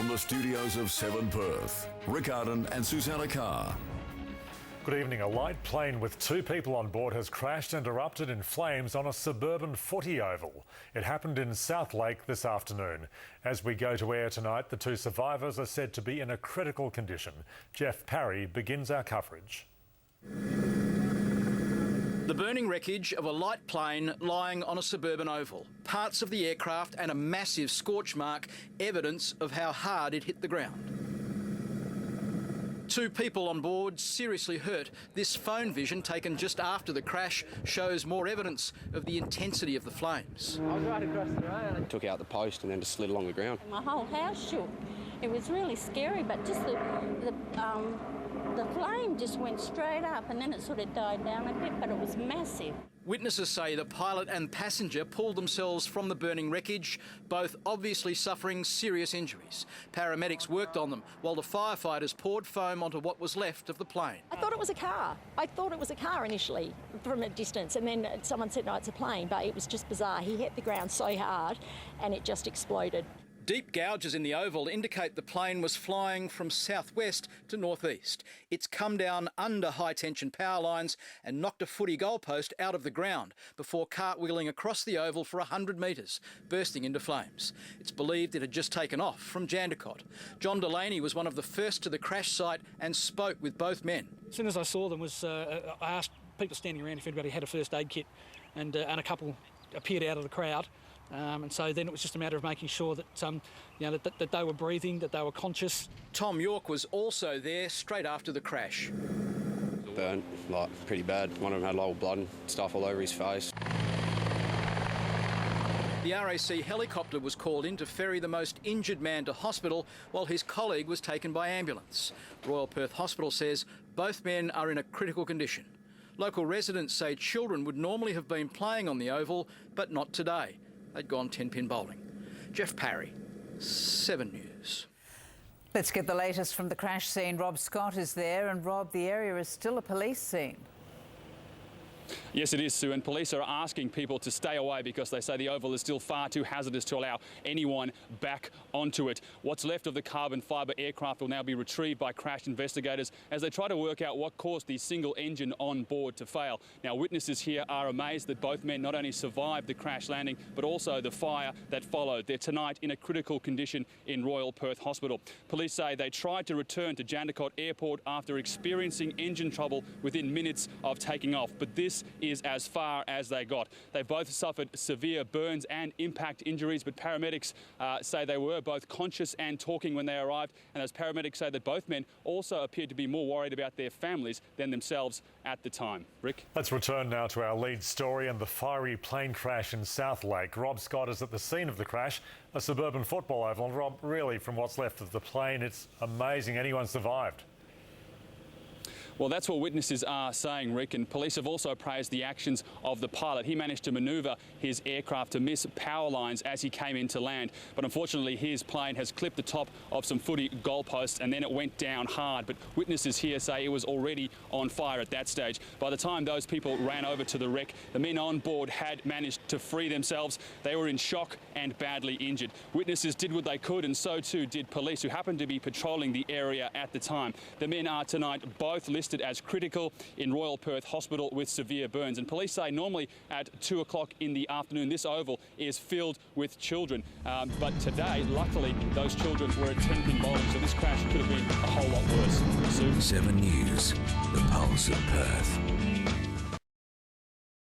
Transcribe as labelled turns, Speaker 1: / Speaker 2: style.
Speaker 1: from the studios of 7 Perth, Rick Arden and Susanna Carr.
Speaker 2: Good evening. A light plane with 2 people on board has crashed and erupted in flames on a suburban footy oval. It happened in South Lake this afternoon. As we go to air tonight, the 2 survivors are said to be in a critical condition. Geof Parry begins our coverage.
Speaker 3: The burning wreckage of a light plane lying on a suburban oval. Parts of the aircraft and a massive scorch mark, evidence of how hard it hit the ground. 2 people on board seriously hurt. This phone vision taken just after the crash shows more evidence of the intensity of the flames.
Speaker 4: I was right across the road.
Speaker 5: Took out the post and then just slid along the ground.
Speaker 6: My whole house shook. It was really scary, but just the flame just went straight up and then it sort of died down a bit, but it was massive.
Speaker 3: Witnesses say the pilot and passenger pulled themselves from the burning wreckage, both obviously suffering serious injuries. Paramedics worked on them while the firefighters poured foam onto what was left of the plane.
Speaker 7: I thought it was a car. I thought it was a car initially from a distance, and then someone said, no, it's a plane, but it was just bizarre. He hit the ground so hard and it just exploded.
Speaker 3: Deep gouges in the oval indicate the plane was flying from southwest to northeast. It's come down under high-tension power lines and knocked a footy goalpost out of the ground before cartwheeling across the oval for 100 metres, bursting into flames. It's believed it had just taken off from Jandakot. John Delaney was one of the first to the crash site and spoke with both men.
Speaker 8: As soon as I saw them, I asked people standing around if anybody had a first aid kit, and a couple appeared out of the crowd. And so then it was just a matter of making sure that, that they were breathing, that they were conscious. Tom York was also there straight after the crash.
Speaker 5: Burnt, pretty bad. One of them had a lot of blood and stuff all over his face.
Speaker 3: The RAC helicopter was called in to ferry the most injured man to hospital while his colleague was taken by ambulance. Royal Perth Hospital says both men are in a critical condition. Local residents say children would normally have been playing on the oval, but not today. They'd gone 10-pin bowling. Geof Parry, 7 News.
Speaker 9: Let's get the latest from the crash scene. Rob Scott is there, and Rob, the area is still a police scene.
Speaker 10: Yes, it is, Sue, and police are asking people to stay away because they say the oval is still far too hazardous to allow anyone back onto it. What's left of the carbon fibre aircraft will now be retrieved by crash investigators as they try to work out what caused the single engine on board to fail. Now, witnesses here are amazed that both men not only survived the crash landing, but also the fire that followed. They're tonight in a critical condition in Royal Perth Hospital. Police say they tried to return to Jandakot Airport after experiencing engine trouble within minutes of taking off, but this is as far as they got. They both suffered severe burns and impact injuries, but paramedics say they were both conscious and talking when they arrived, and those paramedics say that both men also appeared to be more worried about their families than themselves at the time. Rick?
Speaker 2: Let's return now to our lead story and the fiery plane crash in South Lake. Rob Scott is at the scene of the crash, a suburban football oval. And Rob, really, from what's left of the plane, it's amazing anyone survived.
Speaker 10: Well, that's what witnesses are saying, Rick, and police have also praised the actions of the pilot. He managed to manoeuvre his aircraft to miss power lines as he came into land, but unfortunately his plane has clipped the top of some footy goalposts and then it went down hard. But witnesses here say it was already on fire at that stage. By the time those people ran over to the wreck, the men on board had managed to free themselves. They were in shock and badly injured. Witnesses did what they could, and so too did police, who happened to be patrolling the area at the time. The men are tonight both listed as critical in Royal Perth Hospital with severe burns, and police say normally at 2 o'clock in the afternoon this oval is filled with children, but today luckily those children were at 10-pin bowling, so this crash could have been a whole lot worse.
Speaker 1: 7 News, the pulse of Perth.